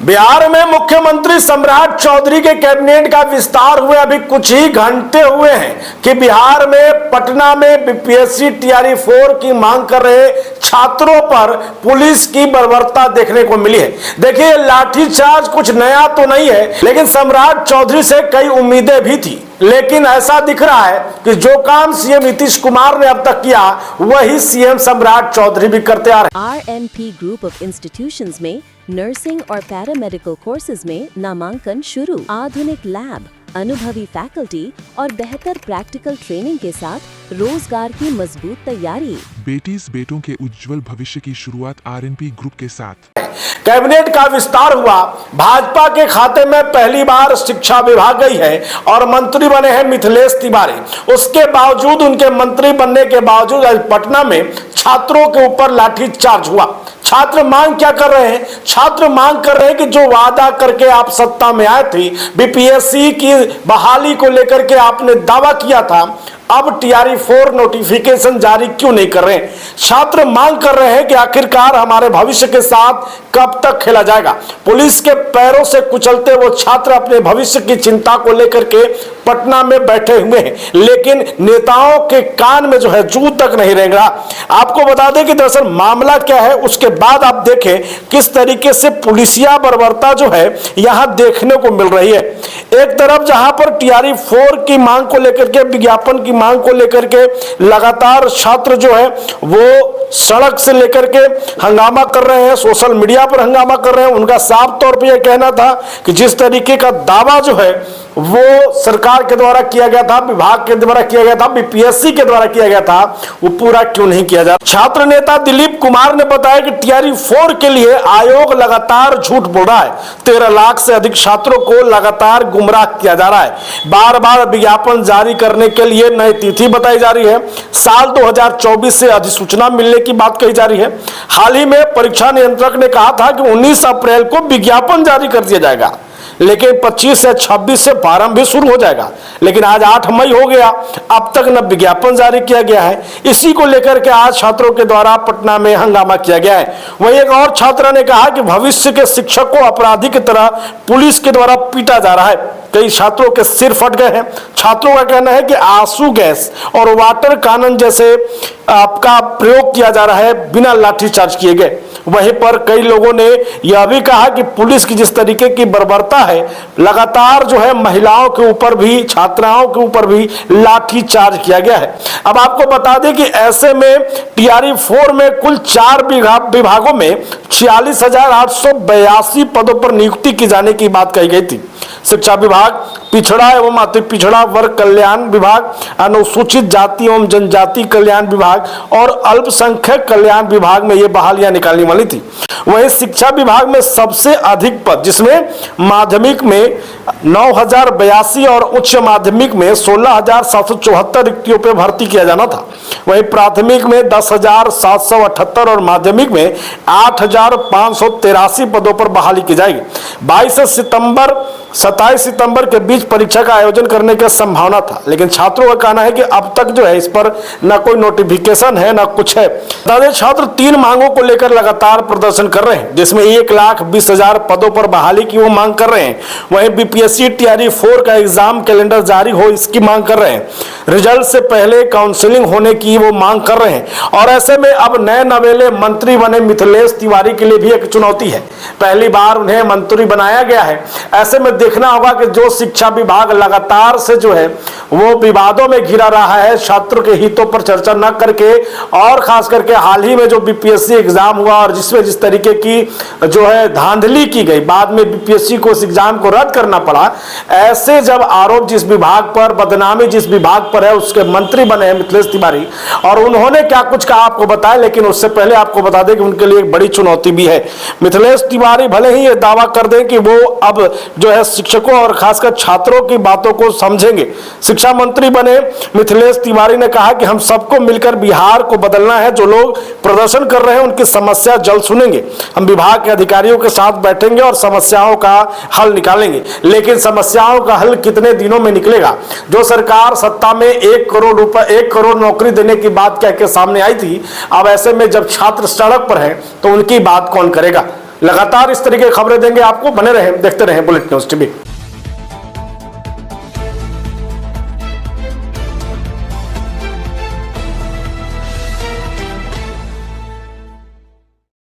बिहार में मुख्यमंत्री सम्राट चौधरी के कैबिनेट का विस्तार हुए अभी कुछ ही घंटे हुए हैं कि बिहार में पटना में बीपीएससी टीआरई 4 की मांग कर रहे छात्रों पर पुलिस की बर्बरता देखने को मिली है। देखिए, लाठीचार्ज कुछ नया तो नहीं है, लेकिन सम्राट चौधरी से कई उम्मीदें भी थी। लेकिन ऐसा दिख रहा है कि जो काम सीएम नीतीश कुमार ने अब तक किया वही सीएम सम्राट चौधरी भी करते आ रहे हैं। RNP ग्रुप ऑफ इंस्टीट्यूशंस में नर्सिंग और पैरामेडिकल कोर्सेज में नामांकन शुरू। आधुनिक लैब, अनुभवी फैकल्टी और बेहतर प्रैक्टिकल ट्रेनिंग के साथ रोजगार की मजबूत तैयारी। बेटीज बेटों के उज्जवल भविष्य की शुरुआत RNP ग्रुप के साथ। कैबिनेट का विस्तार हुआ। भाजपा के खाते में पहली बार शिक्षा विभाग गई है और मंत्री बने हैं मिथिलेश तिवारी। उसके बावजूद, उनके मंत्री बनने के बावजूद आज पटना में छात्रों के ऊपर लाठीचार्ज हुआ। छात्र मांग क्या कर रहे हैं? छात्र मांग कर रहे हैं कि जो वादा करके आप सत्ता में आए थे, बीपीएससी की बहाली को लेकर के आपने दावा किया था, अब टीआरई 4 नोटिफिकेशन जारी क्यों नहीं कर रहे हैं? छात्र मांग कर रहे हैं कि आखिरकार हमारे भविष्य के साथ कब तक खेला जाएगा। पुलिस के पैरों से कुचलते वो छात्र अपने भविष्य की चिंता को लेकर के पटना में बैठे हुए हैं, लेकिन नेताओं के कान में जो है जू तक नहीं रेंग रहा। आपको बता दें कि दरअसल मामला क्या है, उसके बाद आप देखें किस तरीके से पुलिसिया बर्बरता जो है यहां देखने को मिल रही है। एक तरफ जहां पर टीआरई 4 की मांग को लेकर के, विज्ञापन की मांग को लेकर के लगातार छात्र जो है वो सड़क से लेकर के हंगामा कर रहे हैं, सोशल मीडिया पर हंगामा कर रहे हैं। उनका साफ तौर पे यह कहना था कि जिस तरीके का दावा जो है वो सरकार के द्वारा किया गया था, विभाग के द्वारा किया गया था, बीपीएससी के द्वारा किया गया था, वो पूरा क्यों नहीं किया जा रहा। छात्र नेता दिलीप कुमार ने बताया कि टीआरई 4 के लिए आयोग लगातार झूठ बोल रहा है। 13 लाख से अधिक छात्रों को लगातार गुमराह किया जा रहा है। बार बार विज्ञापन जारी करने के लिए नई तिथि बताई जा रही है। साल 2024 से अधिसूचना मिलने की बात कही जा रही है। हाल ही में परीक्षा नियंत्रक ने कहा था कि 19 अप्रैल को विज्ञापन जारी कर दिया जाएगा, लेकिन 25 से 26 से फॉर्म भी शुरू हो जाएगा। लेकिन आज 8 मई हो गया, अब तक न विज्ञापन जारी किया गया है। इसी को लेकर के आज छात्रों के द्वारा पटना में हंगामा किया गया है। वहीं एक और छात्रा ने कहा कि भविष्य के शिक्षक को अपराधी की तरह पुलिस के द्वारा पीटा जा रहा है। कई छात्रों के सिर फट गए हैं। छात्रों का कहना है कि आंसू गैस और वाटर कैनन जैसे आपका प्रयोग किया जा रहा है बिना लाठीचार्ज किए गए। वहीं पर कई लोगों ने यह भी कहा कि पुलिस की जिस तरीके की बर्बरता है, लगातार जो है महिलाओं के ऊपर भी, छात्राओं के ऊपर भी लाठीचार्ज किया गया है। अब आपको बता दें कि ऐसे में टीआरई 4 में कुल 4 विभागों में 46,882 पदों पर नियुक्ति की जाने की बात कही गई थी। शिक्षा विभाग, पिछड़ा एवं अति पिछड़ा वर्ग कल्याण विभाग, अनुसूचित जाति एवं जनजाति कल्याण विभाग और अल्पसंख्यक कल्याण विभाग में ये बहालियां निकालनी वाली थी। वहीं शिक्षा विभाग में सबसे अधिक पद, जिसमें माध्यमिक में 9,082 और उच्च माध्यमिक में 16,774 रिक्तियों पर भर्ती किया जाना था। वहीं प्राथमिक में 10,778 और माध्यमिक में 8,583 पदों पर बहाली की जाएगी। 22 सितंबर 27 सितंबर के बीच परीक्षा का आयोजन करने की संभावना था, लेकिन छात्रों का कहना है कि अब तक जो है इस पर न कोई नोटिफिकेशन है न कुछ है। छात्र 3 मांगों को लेकर लगातार प्रदर्शन कर रहे हैं, जिसमें 1,20,000 पदों पर बहाली की वो मांग कर रहे हैं। वहीं बीपीएससी टीआरई 4 का एग्जाम कैलेंडर जारी हो, इसकी मांग कर रहे हैं। रिजल्ट से पहले काउंसलिंग होने की वो मांग कर रहे हैं। और ऐसे में अब नए नवेले मंत्री बने मिथिलेश तिवारी के लिए भी एक चुनौती है। पहली बार उन्हें मंत्री बनाया गया है। ऐसे में देखना होगा कि जो शिक्षा विभाग लगातार से जो है वो विवादों में घिरा रहा है, छात्रों के हितों पर चर्चा न करके, और खास करके हाल ही में जो बीपीएससी एग्जाम हुआ और जिसमें जिस तरीके की जो है धांधली की गई, बाद में बीपीएससी को इस एग्जाम को रद्द करना पड़ा। ऐसे जब आरोप जिस विभाग पर, बदनामी जिस विभाग पर है, उसके मंत्री बने हैं मिथिलेश तिवारी, और उन्होंने क्या कुछ कहा आपको बताया। लेकिन उससे पहले आपको बता दें कि उनके लिए एक बड़ी चुनौती भी है। मिथिलेश तिवारी भले ही ये दावा कर दें कि वो अब जो है शिक्षकों और खासकर छात्रों की बातों को समझेंगे। शिक्षा मंत्री बने मिथिलेश तिवारी ने कहा कि हम सबको मिलकर बिहार को बदलना है। जो लोग प्रदर्शन कर रहे हैं उनकी समस्या जल्द सुनेंगे। हम विभाग के अधिकारियों के साथ बैठेंगे और समस्याओं का हल निकालेंगे। लेकिन समस्याओं का हल कितने दिनों में निकलेगा? जो सरकार सत्ता में 1 करोड़ रुपए, 1 करोड़ नौकरी देने की बात कह के सामने आई थी, अब ऐसे में जब छात्र सड़क पर हैं तो उनकी बात कौन करेगा? लगातार इस तरीके की खबरें देंगे आपको, बने रहें, देखते रहें बुलेटिन न्यूज टीवी।